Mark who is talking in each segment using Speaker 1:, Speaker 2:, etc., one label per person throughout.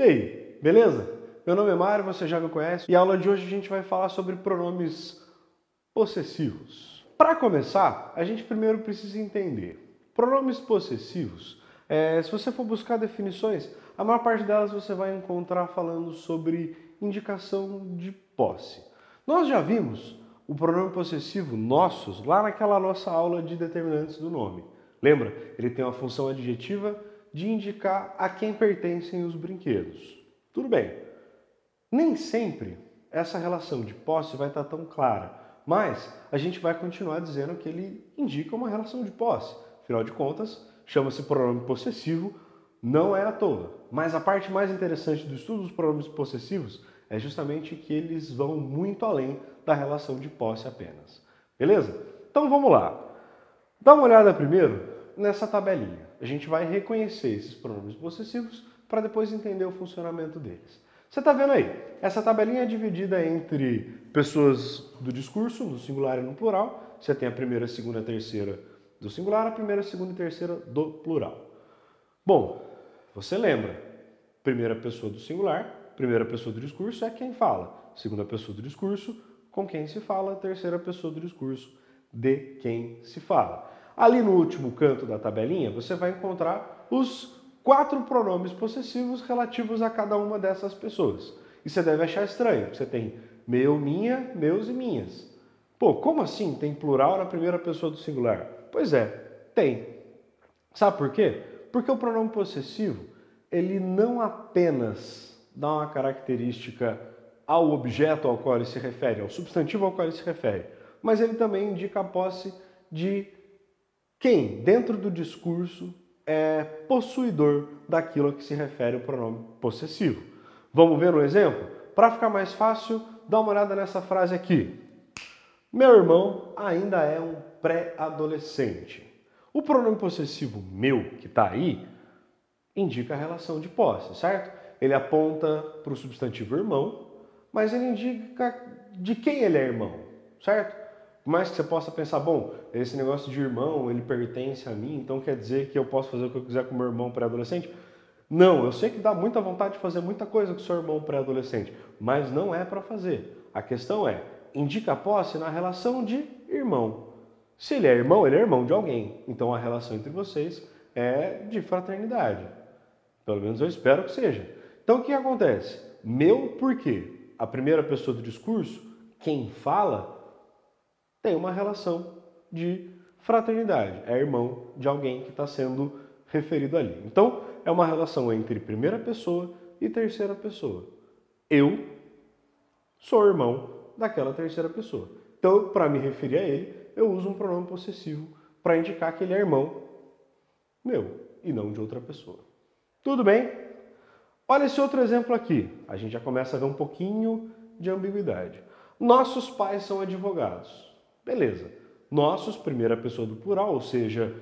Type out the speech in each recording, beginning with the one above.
Speaker 1: E aí, beleza? Meu nome é Mário, você já me conhece, e a aula de hoje a gente vai falar sobre pronomes possessivos. Para começar, a gente primeiro precisa entender. Pronomes possessivos, se você for buscar definições, a maior parte delas você vai encontrar falando sobre indicação de posse. Nós já vimos o pronome possessivo nossos lá naquela nossa aula de determinantes do nome. Lembra? Ele tem uma função adjetiva de indicar a quem pertencem os brinquedos. Tudo bem. Nem sempre essa relação de posse vai estar tão clara, mas a gente vai continuar dizendo que ele indica uma relação de posse. Afinal de contas, chama-se pronome possessivo, não é à toa. Mas a parte mais interessante do estudo dos pronomes possessivos é justamente que eles vão muito além da relação de posse apenas. Beleza? Então vamos lá. Dá uma olhada primeiro nessa tabelinha. A gente vai reconhecer esses pronomes possessivos para depois entender o funcionamento deles. Você está vendo aí? Essa tabelinha é dividida entre pessoas do discurso, no singular e no plural. Você tem a primeira, segunda, terceira do singular, a primeira, segunda e terceira do plural. Bom, você lembra? Primeira pessoa do singular, primeira pessoa do discurso é quem fala. Segunda pessoa do discurso, com quem se fala. Terceira pessoa do discurso, de quem se fala. Ali no último canto da tabelinha, você vai encontrar os 4 pronomes possessivos relativos a cada uma dessas pessoas. E você deve achar estranho, porque você tem meu, minha, meus e minhas. Pô, como assim tem plural na primeira pessoa do singular? Pois é, tem. Sabe por quê? Porque o pronome possessivo, ele não apenas dá uma característica ao objeto ao qual ele se refere, ao substantivo ao qual ele se refere, mas ele também indica a posse de quem, dentro do discurso, é possuidor daquilo a que se refere o pronome possessivo. Vamos ver um exemplo? Para ficar mais fácil, dá uma olhada nessa frase aqui. Meu irmão ainda é um pré-adolescente. O pronome possessivo meu, que está aí, indica a relação de posse, certo? Ele aponta para o substantivo irmão, mas ele indica de quem ele é irmão, certo? Por mais que você possa pensar, bom, esse negócio de irmão, ele pertence a mim, então quer dizer que eu posso fazer o que eu quiser com meu irmão pré-adolescente? Não, eu sei que dá muita vontade de fazer muita coisa com o seu irmão pré-adolescente, mas não é para fazer. A questão é, indica a posse na relação de irmão. Se ele é irmão de alguém. Então a relação entre vocês é de fraternidade. Pelo menos eu espero que seja. Então o que acontece? Meu por quê? A primeira pessoa do discurso, quem fala, tem uma relação de fraternidade. É irmão de alguém que está sendo referido ali. Então, é uma relação entre primeira pessoa e terceira pessoa. Eu sou irmão daquela terceira pessoa. Então, para me referir a ele, eu uso um pronome possessivo para indicar que ele é irmão meu e não de outra pessoa. Tudo bem? Olha esse outro exemplo aqui. A gente já começa a ver um pouquinho de ambiguidade. Nossos pais são advogados. Beleza. Nossos, primeira pessoa do plural, ou seja,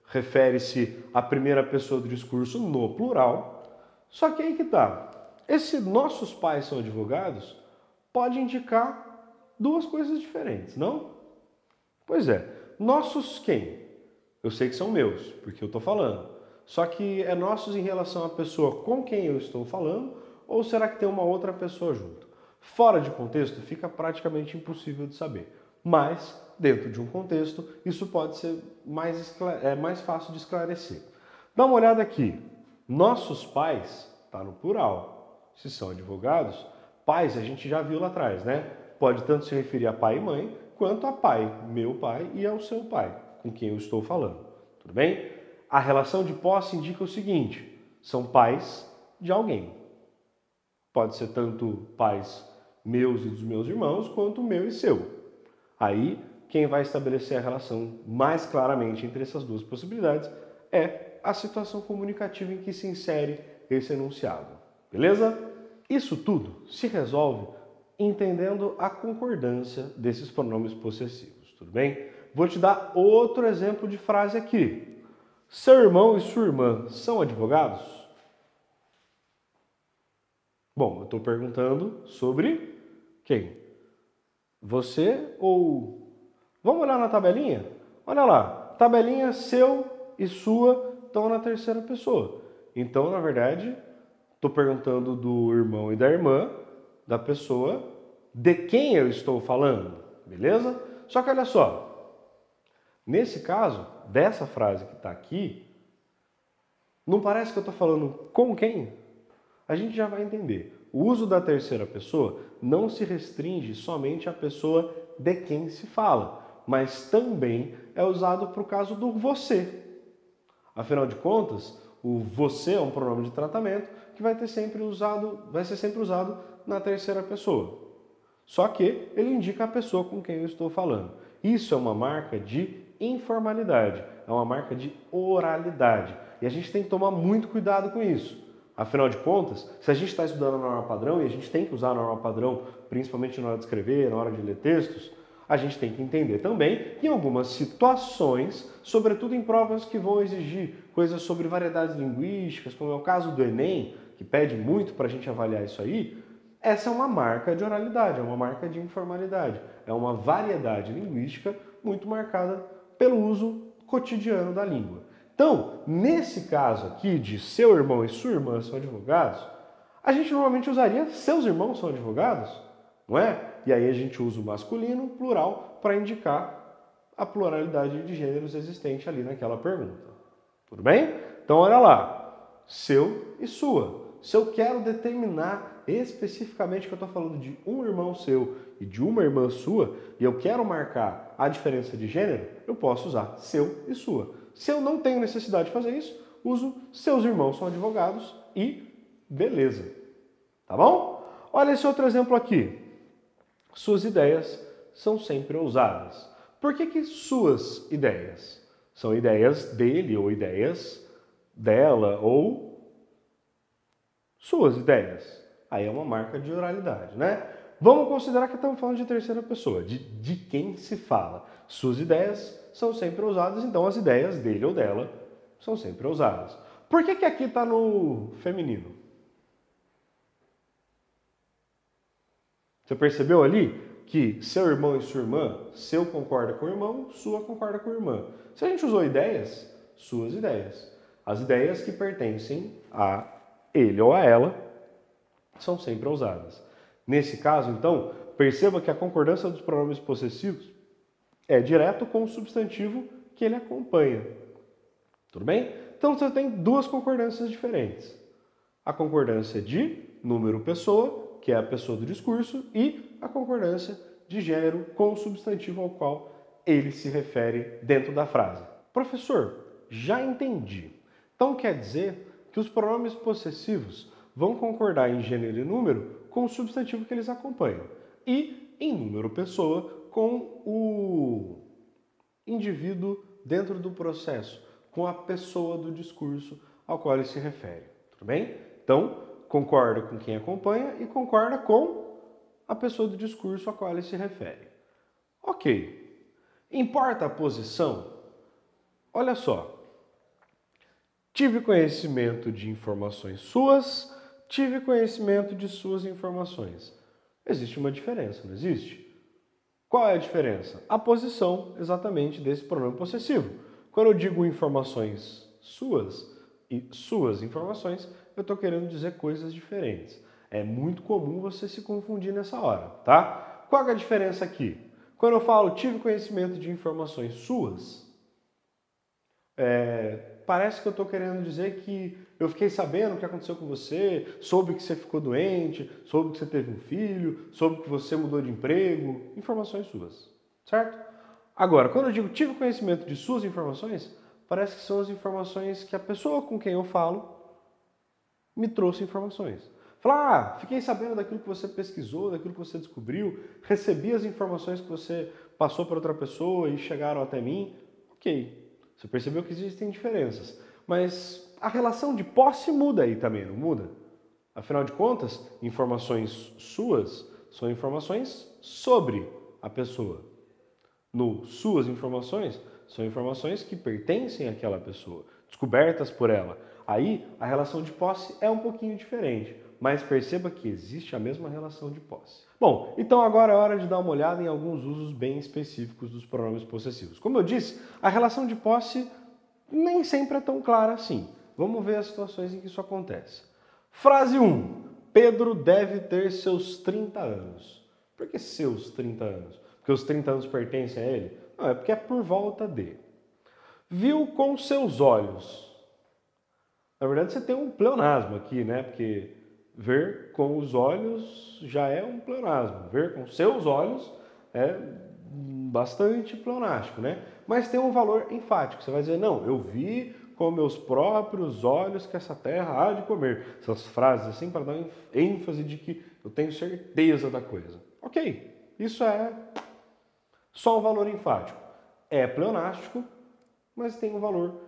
Speaker 1: refere-se à primeira pessoa do discurso no plural. Só que aí que tá. Esse nossos pais são advogados pode indicar duas coisas diferentes, não? Pois é. Nossos quem? Eu sei que são meus, porque eu estou falando. Só que é nossos em relação à pessoa com quem eu estou falando, ou será que tem uma outra pessoa junto? Fora de contexto, fica praticamente impossível de saber. Mas, dentro de um contexto, isso pode ser mais fácil de esclarecer. Dá uma olhada aqui. Nossos pais, está no plural. Se são advogados, pais a gente já viu lá atrás, né? Pode tanto se referir a pai e mãe, quanto a pai, meu pai, e ao seu pai, com quem eu estou falando. Tudo bem? A relação de posse indica o seguinte, são pais de alguém. Pode ser tanto pais meus e dos meus irmãos, quanto meu e seu. Aí, quem vai estabelecer a relação mais claramente entre essas duas possibilidades é a situação comunicativa em que se insere esse enunciado. Beleza? Isso tudo se resolve entendendo a concordância desses pronomes possessivos, tudo bem? Vou te dar outro exemplo de frase aqui. Seu irmão e sua irmã são advogados? Bom, eu estou perguntando sobre quem? Você ou... Vamos olhar na tabelinha? Olha lá, tabelinha seu e sua estão na terceira pessoa. Então, na verdade, Estou perguntando do irmão e da irmã, da pessoa de quem eu estou falando, beleza? Só que olha só, nesse caso, dessa frase que está aqui, não parece que eu estou falando com quem? A gente já vai entender. O uso da terceira pessoa não se restringe somente à pessoa de quem se fala, mas também é usado para o caso do você. Afinal de contas, o você é um pronome de tratamento que vai ser sempre usado na terceira pessoa. Só que ele indica a pessoa com quem eu estou falando. Isso é uma marca de informalidade, é uma marca de oralidade. E a gente tem que tomar muito cuidado com isso. Afinal de contas, se a gente está estudando a norma padrão, e a gente tem que usar a norma padrão, principalmente na hora de escrever, na hora de ler textos, a gente tem que entender também que em algumas situações, sobretudo em provas que vão exigir coisas sobre variedades linguísticas, como é o caso do Enem, que pede muito para a gente avaliar isso aí, essa é uma marca de oralidade, é uma marca de informalidade, é uma variedade linguística muito marcada pelo uso cotidiano da língua. Então, nesse caso aqui de seu irmão e sua irmã são advogados, a gente normalmente usaria seus irmãos são advogados, não é? E aí a gente usa o masculino, plural, para indicar a pluralidade de gêneros existente ali naquela pergunta. Tudo bem? Então, olha lá, seu e sua. Se eu quero determinar especificamente que eu estou falando de um irmão seu e de uma irmã sua, e eu quero marcar a diferença de gênero, eu posso usar seu e sua. Se eu não tenho necessidade de fazer isso, uso seus irmãos são advogados e beleza. Tá bom? Olha esse outro exemplo aqui. Suas ideias são sempre ousadas. Por que suas ideias? São ideias dele ou ideias dela ou suas ideias. Aí é uma marca de oralidade, né? Vamos considerar que estamos falando de terceira pessoa, de quem se fala. Suas ideias são sempre ousadas, então as ideias dele ou dela são sempre ousadas. Por que aqui está no feminino? Você percebeu ali que seu irmão e sua irmã, seu concorda com o irmão, sua concorda com a irmã. Se a gente usou ideias, suas ideias. As ideias que pertencem a ele ou a ela são sempre ousadas. Nesse caso, então, perceba que a concordância dos pronomes possessivos é direto com o substantivo que ele acompanha. Tudo bem? Então você tem duas concordâncias diferentes. A concordância de número pessoa, que é a pessoa do discurso, e a concordância de gênero com o substantivo ao qual ele se refere dentro da frase. Professor, já entendi. Então quer dizer que os pronomes possessivos vão concordar em gênero e número com o substantivo que eles acompanham. E em número pessoa com o indivíduo dentro do processo, com a pessoa do discurso ao qual ele se refere. Tudo bem? Então, concorda com quem acompanha e concorda com a pessoa do discurso a qual ele se refere. Ok. Importa a posição? Olha só. Tive conhecimento de informações suas, tive conhecimento de suas informações. Existe uma diferença, não existe? Qual é a diferença? A posição, exatamente, desse pronome possessivo. Quando eu digo informações suas e suas informações, eu estou querendo dizer coisas diferentes. É muito comum você se confundir nessa hora, tá? Qual é a diferença aqui? Quando eu falo tive conhecimento de informações suas, parece que eu estou querendo dizer que eu fiquei sabendo o que aconteceu com você, soube que você ficou doente, soube que você teve um filho, soube que você mudou de emprego, informações suas, certo? Agora, quando eu digo tive conhecimento de suas informações, parece que são as informações que a pessoa com quem eu falo me trouxe informações. Falar, fiquei sabendo daquilo que você pesquisou, daquilo que você descobriu, recebi as informações que você passou para outra pessoa e chegaram até mim. Ok, você percebeu que existem diferenças, mas a relação de posse muda aí também, não muda? Afinal de contas, informações suas são informações sobre a pessoa. Suas informações são informações que pertencem àquela pessoa, descobertas por ela. Aí a relação de posse é um pouquinho diferente, mas perceba que existe a mesma relação de posse. Bom, então agora é hora de dar uma olhada em alguns usos bem específicos dos pronomes possessivos. Como eu disse, a relação de posse nem sempre é tão clara assim. Vamos ver as situações em que isso acontece. Frase 1. Pedro deve ter seus 30 anos. Por que seus 30 anos? Porque os 30 anos pertencem a ele? Não, é porque é por volta de. Viu com seus olhos. Na verdade, você tem um pleonasmo aqui, né? Porque ver com os olhos já é um pleonasmo. Ver com seus olhos é bastante pleonástico, né? Mas tem um valor enfático. Você vai dizer, não, eu vi com meus próprios olhos que essa terra há de comer. Essas frases assim para dar ênfase de que eu tenho certeza da coisa. Ok, isso é só um valor enfático. É pleonástico, mas tem um valor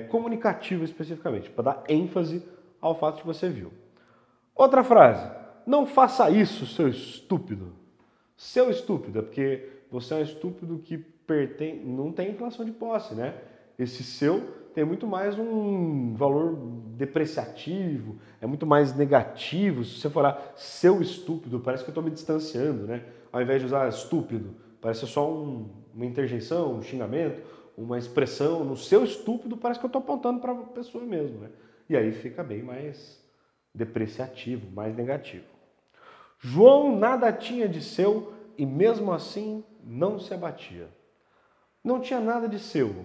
Speaker 1: comunicativo especificamente, para dar ênfase ao fato que você viu. Outra frase, não faça isso, seu estúpido. Seu estúpido, é porque você é um estúpido que não tem relação de posse, né? Esse seu tem muito mais um valor depreciativo, é muito mais negativo. Se você falar seu estúpido, parece que eu estou me distanciando, né? Ao invés de usar estúpido, parece só uma interjeição, um xingamento, uma expressão. No seu estúpido, parece que eu estou apontando para a pessoa mesmo, né? E aí fica bem mais depreciativo, mais negativo. João nada tinha de seu e mesmo assim não se abatia. Não tinha nada de seu.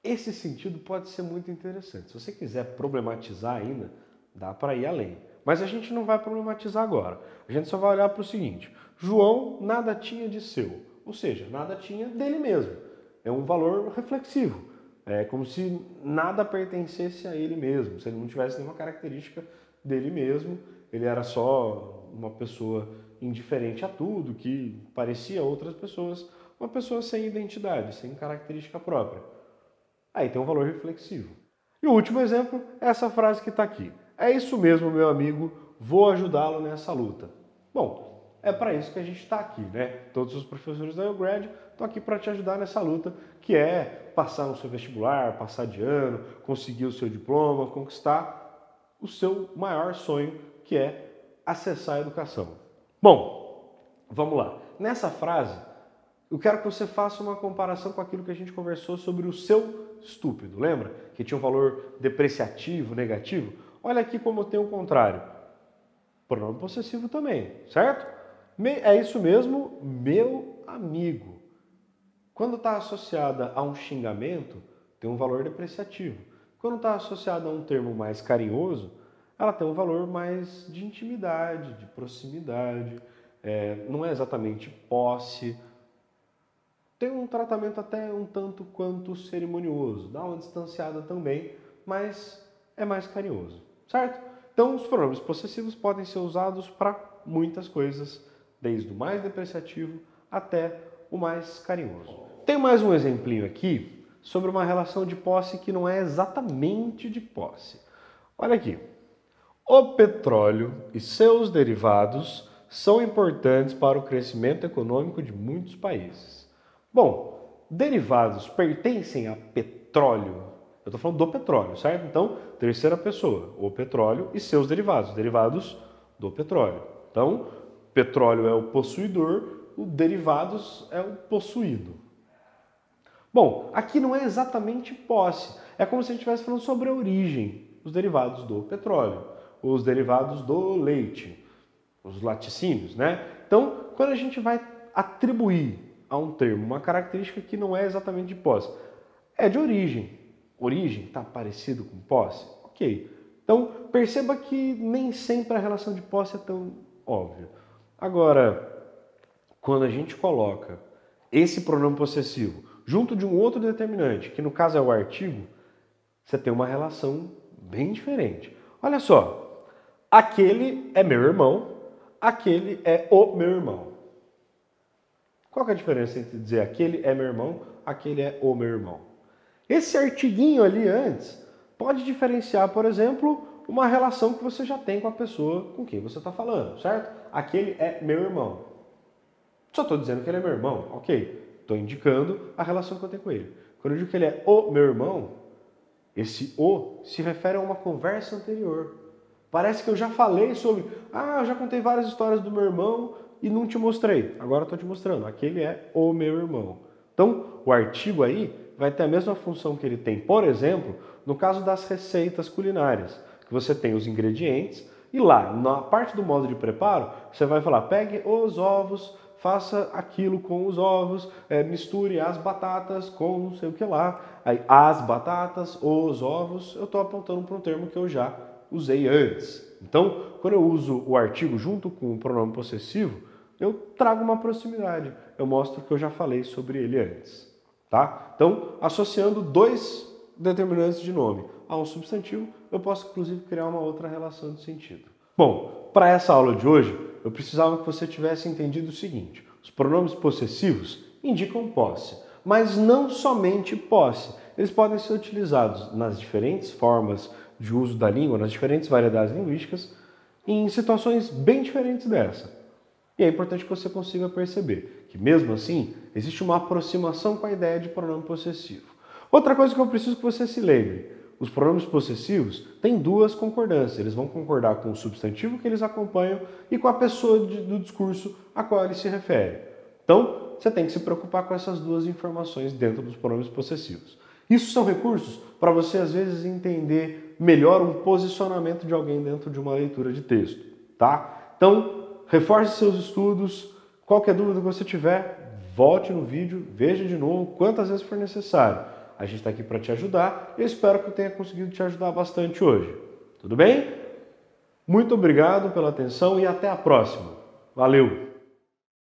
Speaker 1: Esse sentido pode ser muito interessante. Se você quiser problematizar ainda, dá para ir além. Mas a gente não vai problematizar agora. A gente só vai olhar para o seguinte. João nada tinha de seu. Ou seja, nada tinha dele mesmo. É um valor reflexivo. É como se nada pertencesse a ele mesmo. Se ele não tivesse nenhuma característica dele mesmo, ele era só uma pessoa indiferente a tudo, que parecia outras pessoas, uma pessoa sem identidade, sem característica própria. Aí tem um valor reflexivo. E o último exemplo é essa frase que está aqui. É isso mesmo, meu amigo, vou ajudá-lo nessa luta. Bom, é para isso que a gente está aqui, né? Todos os professores da YouGrad estão aqui para te ajudar nessa luta, que é passar no seu vestibular, passar de ano, conseguir o seu diploma, conquistar o seu maior sonho, que é acessar a educação. Bom, vamos lá. Nessa frase, eu quero que você faça uma comparação com aquilo que a gente conversou sobre o seu estúpido. Lembra? Que tinha um valor depreciativo, negativo? Olha aqui como tem o contrário. Pronome possessivo também, certo? É isso mesmo, meu amigo. Quando está associada a um xingamento, tem um valor depreciativo. Quando está associada a um termo mais carinhoso, ela tem um valor mais de intimidade, de proximidade. Não é exatamente posse. Tem um tratamento até um tanto quanto cerimonioso. Dá uma distanciada também, mas é mais carinhoso, certo? Então, os pronomes possessivos podem ser usados para muitas coisas, desde o mais depreciativo até o mais carinhoso. Tem mais um exemplinho aqui sobre uma relação de posse que não é exatamente de posse. Olha aqui. O petróleo e seus derivados são importantes para o crescimento econômico de muitos países. Bom, derivados pertencem a petróleo. Eu estou falando do petróleo, certo? Então, terceira pessoa, o petróleo e seus derivados, derivados do petróleo. Então, petróleo é o possuidor, o derivados é o possuído. Bom, aqui não é exatamente posse. É como se a gente estivesse falando sobre a origem, os derivados do petróleo, os derivados do leite, os laticínios, né? Então, quando a gente vai atribuir a um termo uma característica que não é exatamente de posse, é de origem. Origem está parecido com posse? Ok. Então, perceba que nem sempre a relação de posse é tão óbvia. Agora, quando a gente coloca esse pronome possessivo junto de um outro determinante, que no caso é o artigo, você tem uma relação bem diferente. Olha só, aquele é meu irmão, aquele é o meu irmão. Qual que é a diferença entre dizer aquele é meu irmão, aquele é o meu irmão? Esse artiguinho ali antes pode diferenciar, por exemplo, uma relação que você já tem com a pessoa com quem você está falando, certo? Aquele é meu irmão. Só estou dizendo que ele é meu irmão, ok. Estou indicando a relação que eu tenho com ele. Quando eu digo que ele é o meu irmão, esse o se refere a uma conversa anterior. Parece que eu já falei sobre, eu já contei várias histórias do meu irmão e não te mostrei. Agora estou te mostrando, aquele é o meu irmão. Então, o artigo aí vai ter a mesma função que ele tem, por exemplo, no caso das receitas culinárias, que você tem os ingredientes e lá, na parte do modo de preparo, você vai falar, pegue os ovos, faça aquilo com os ovos, misture as batatas com não sei o que lá. Aí, as batatas, os ovos, eu estou apontando para um termo que eu já usei antes. Então, quando eu uso o artigo junto com o pronome possessivo, eu trago uma proximidade. Eu mostro que eu já falei sobre ele antes. Tá? Então, associando dois determinantes de nome a um substantivo, eu posso inclusive criar uma outra relação de sentido. Bom, para essa aula de hoje, eu precisava que você tivesse entendido o seguinte: os pronomes possessivos indicam posse, mas não somente posse. Eles podem ser utilizados nas diferentes formas de uso da língua, nas diferentes variedades linguísticas, em situações bem diferentes dessa. E é importante que você consiga perceber que, mesmo assim, existe uma aproximação com a ideia de pronome possessivo. Outra coisa que eu preciso que você se lembre: os pronomes possessivos têm duas concordâncias. Eles vão concordar com o substantivo que eles acompanham e com a pessoa do discurso a qual ele se refere. Então, você tem que se preocupar com essas duas informações dentro dos pronomes possessivos. Isso são recursos para você, às vezes, entender melhor um posicionamento de alguém dentro de uma leitura de texto, tá? Então, reforce seus estudos. Qualquer dúvida que você tiver, volte no vídeo, veja de novo quantas vezes for necessário. A gente está aqui para te ajudar e eu espero que eu tenha conseguido te ajudar bastante hoje. Tudo bem? Muito obrigado pela atenção e até a próxima. Valeu!